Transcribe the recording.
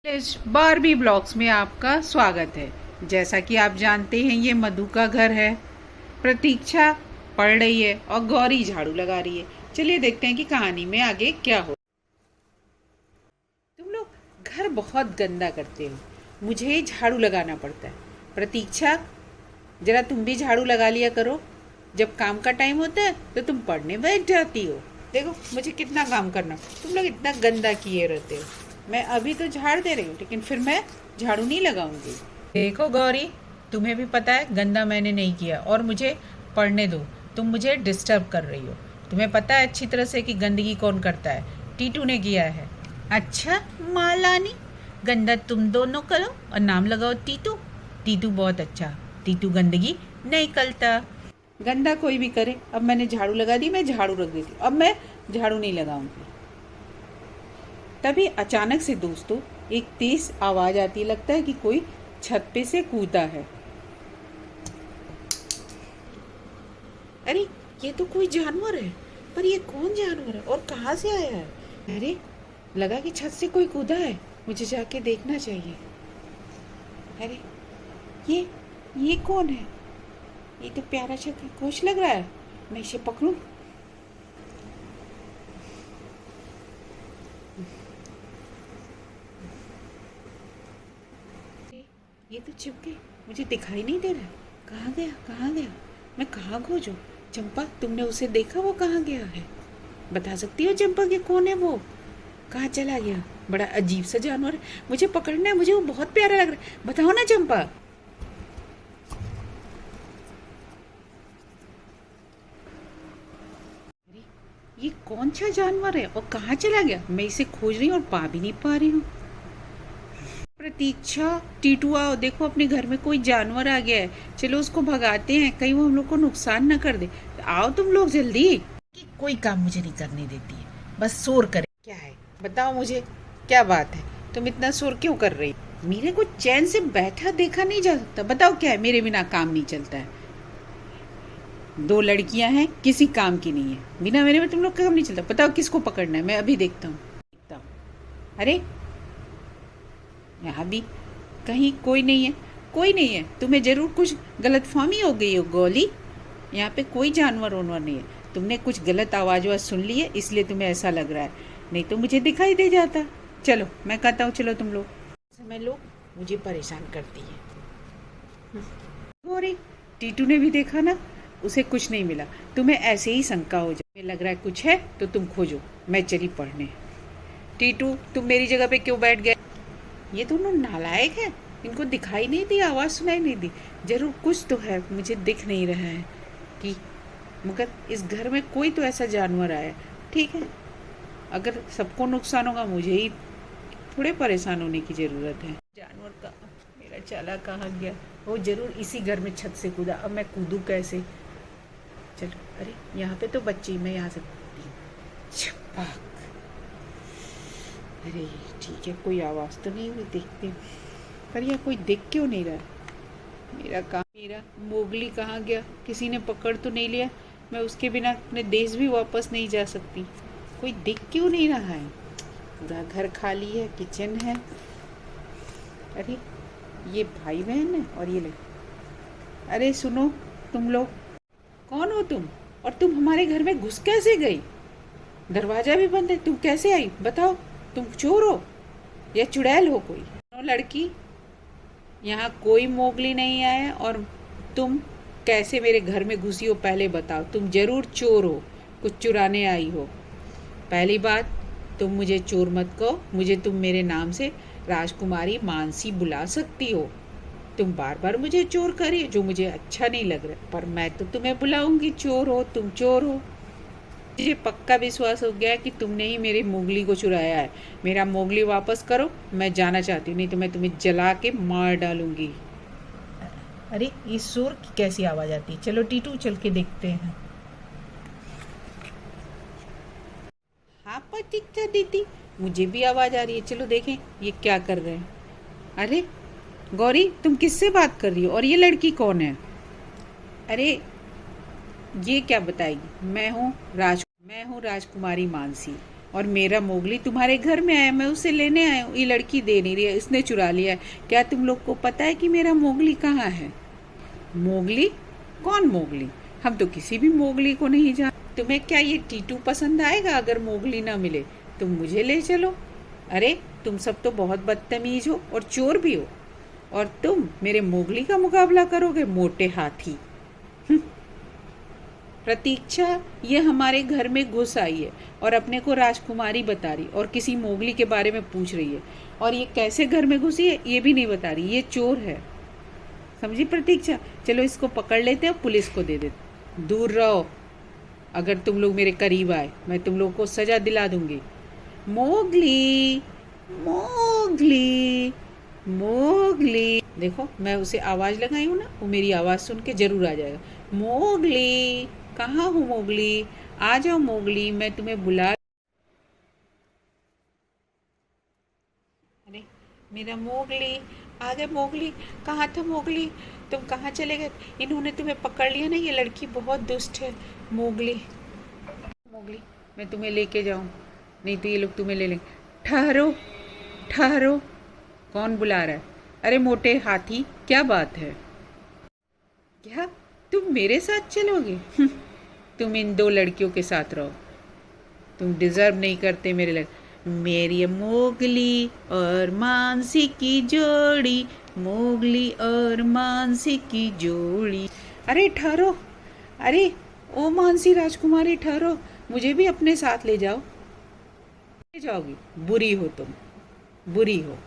इस Barbie blogs में आपका स्वागत है। जैसा कि आप जानते हैं ये मधु का घर है। प्रतीक्षा पढ़ रही है और गौरी झाड़ू लगा रही है। चलिए देखते हैं कि कहानी में आगे क्या हो। तुम लोग घर बहुत गंदा करते हो, मुझे ही झाड़ू लगाना पड़ता है। प्रतीक्षा, जरा तुम भी झाड़ू लगा लिया करो। जब काम का टाइम होता है तो तुम पढ़ने बैठ जाती हो। देखो मुझे कितना काम करना, तुम लोग इतना गंदा किए रहते हो। मैं अभी तो झाड़ दे रही हूँ लेकिन फिर मैं झाड़ू नहीं लगाऊंगी। देखो गौरी, तुम्हें भी पता है गंदा मैंने नहीं किया और मुझे पढ़ने दो। तुम मुझे डिस्टर्ब कर रही हो। तुम्हें पता है अच्छी तरह से कि गंदगी कौन करता है। टीटू ने किया है। अच्छा मालानी, गंदा तुम दोनों करो और नाम लगाओ टीटू। टीटू बहुत अच्छा, टीटू गंदगी नहीं करता। गंदा कोई भी करे। अब मैंने झाड़ू लगा दी, मैं झाड़ू रख देती हूँ। अब मैं झाड़ू नहीं लगाऊंगी। तभी अचानक से दोस्तों एक तेज आवाज आती है। लगता है कि कोई छत पे से कूदा है। अरे ये तो कोई जानवर है, पर ये कौन जानवर है और कहाँ से आया है? अरे लगा कि छत से कोई कूदा है, मुझे जाके देखना चाहिए। अरे ये कौन है? ये तो प्यारा सा खरगोश लग रहा है। मैं इसे पकड़ूं? ये तो छिप गई, मुझे दिखाई नहीं दे रहा। कहाँ गया, कहाँ गया? मैं कहाँ खोजूं? चंपा, तुमने उसे देखा? वो कहाँ गया है? बता सकती हो चंपा कि कौन है वो? कहाँ चला गया? बड़ा अजीब सा जानवर है, मुझे पकड़ना है। मुझे वो बहुत प्यारा लग रहा है। बताओ ना चंपा। अरे ये कौन सा जानवर है और कहाँ चला गया? मैं इसे खोज रही हूँ और पा भी नहीं पा रही हूँ। प्रतीक्षा, टीटू आओ, देखो अपने घर में कोई जानवर आ गया है। चलो उसको भगाते हैं, कहीं वो हम लोग को नुकसान न कर दे। आओ तुम लोग जल्दी। कि कोई काम मुझे नहीं करने देती है, बस शोर करे। क्या है बताओ मुझे, क्या बात है? तुम इतना शोर क्यों कर रही? मेरे को चैन से बैठा देखा नहीं जा सकता। बताओ क्या है? मेरे बिना काम नहीं चलता है। दो लड़कियां हैं, किसी काम की नहीं है। बिना मेरे में तुम लोग का काम नहीं चलता। बताओ किसको पकड़ना है? मैं अभी देखता हूँ। अरे यहाँ भी कहीं कोई नहीं है। कोई नहीं है। तुम्हें जरूर कुछ गलतफहमी हो गई हो गोली। यहाँ पे कोई जानवर वानवर नहीं है। तुमने कुछ गलत आवाज वाज सुन ली है, इसलिए तुम्हें ऐसा लग रहा है। नहीं तो मुझे दिखाई दे जाता। चलो मैं कहता हूँ, चलो तुम लोग। समय लोग मुझे परेशान करती है। गोरी, टीटू ने भी देखा ना, उसे कुछ नहीं मिला। तुम्हें ऐसे ही शंका हो जाए, लग रहा है कुछ है तो तुम खोजो। मैं चली पढ़ने। टीटू, तुम मेरी जगह पे क्यों बैठ गए? ये दोनों नालायक हैं। इनको दिखाई नहीं दी, आवाज़ सुनाई नहीं दी। जरूर कुछ तो है, मुझे दिख नहीं रहा है कि, मगर इस घर में कोई तो ऐसा जानवर आया। ठीक है, अगर सबको नुकसान होगा, मुझे ही थोड़े परेशान होने की ज़रूरत है। जानवर का मेरा चाला कहाँ गया? वो जरूर इसी घर में छत से कूदा। अब मैं कूदूँ कैसे? चलो, अरे यहाँ पे तो बच्ची, मैं यहाँ से कूदती हूँ। छपाक। अरे ठीक है, कोई आवाज़ तो नहीं हुई, देखते। पर यह कोई देख क्यों नहीं रहा? मेरा मोगली कहाँ गया? किसी ने पकड़ तो नहीं लिया? मैं उसके बिना अपने देश भी वापस नहीं जा सकती। कोई देख क्यों नहीं रहा है? पूरा घर खाली है, किचन है। अरे ये भाई बहन है और ये लोग। अरे सुनो तुम लोग, कौन हो तुम? और तुम हमारे घर में घुस कैसे गई? दरवाजा भी बंद है, तुम कैसे आई? बताओ। तुम चोर हो या चुड़ैल हो कोई? लड़की, यहाँ कोई मोगली नहीं आया और तुम कैसे मेरे घर में घुसी हो? पहले बताओ। तुम जरूर चोर हो, कुछ चुराने आई हो। पहली बात, तुम मुझे चोर मत कहो। मुझे तुम मेरे नाम से राजकुमारी मानसी बुला सकती हो। तुम बार बार मुझे चोर करी, जो मुझे अच्छा नहीं लग रहा, पर मैं तो तुम्हें बुलाऊंगी। चोर हो तुम, चोर हो। मुझे पक्का विश्वास हो गया कि तुमने ही मेरे मोगली को चुराया है। मेरा मोगली वापस करो, मैं जाना चाहती हूँ, नहीं तो मैं तुम्हें जला के मार डालूंगी। अरे इस शोर की कैसी आवाज आती है? चलो टीटू, चल के देखते हैं। हाँ प्रतीक्षा दीदी, मुझे भी आवाज आ रही है। चलो देखें ये क्या कर रहे हैं। अरे गौरी, तुम किससे बात कर रही हो और ये लड़की कौन है? अरे ये क्या बताएगी? मैं हूँ राजकुमारी मानसी और मेरा मोगली तुम्हारे घर में आया, मैं उसे लेने आया हूँ, ये लड़की दे नहीं रही है, इसने चुरा लिया है। क्या तुम लोग को पता है कि मेरा मोगली कहाँ है? मोगली? कौन मोगली? हम तो किसी भी मोगली को नहीं जान। तुम्हें क्या ये टीटू पसंद आएगा? अगर मोगली ना मिले तुम मुझे ले चलो। अरे तुम सब तो बहुत बदतमीज हो और चोर भी हो, और तुम मेरे मोगली का मुकाबला करोगे, मोटे हाथी। प्रतीक्षा ये हमारे घर में घुस आई है और अपने को राजकुमारी बता रही और किसी मोगली के बारे में पूछ रही है, और ये कैसे घर में घुसी है ये भी नहीं बता रही। ये चोर है, समझी प्रतीक्षा? चलो इसको पकड़ लेते हैं, पुलिस को दे देते। दूर रहो, अगर तुम लोग मेरे करीब आए मैं तुम लोग को सजा दिला दूंगी। Mowgli, Mowgli, Mowgli. देखो मैं उसे आवाज लगाई हूँ ना, वो मेरी आवाज सुन के जरूर आ जाएगा। मोगली, कहाँ हूँ मोगली? आ जाओ मोगली, मैं तुम्हें बुला। अरे मेरा मोगली आ गए। मोगली, कहाँ था मोगली? तुम कहाँ चले गए? इन्होंने तुम्हें पकड़ लिया ना, ये लड़की बहुत दुष्ट है। मोगली, मोगली, मैं तुम्हें लेके जाऊं, नहीं तो ये लोग तुम्हें ले लेंगे। ठहरो, ठहरो, कौन बुला रहा है? अरे मोटे हाथी, क्या बात है? क्या तुम मेरे साथ चलोगे? तुम इन दो लड़कियों के साथ रहो, तुम डिजर्व नहीं करते मेरे मेरी मोगली और मानसी की जोड़ी, मोगली और मानसी की जोड़ी। अरे ठहरो, अरे ओ मानसी राजकुमारी ठहरो, मुझे भी अपने साथ ले जाओ। ले जाओगी? बुरी हो तुम, बुरी हो।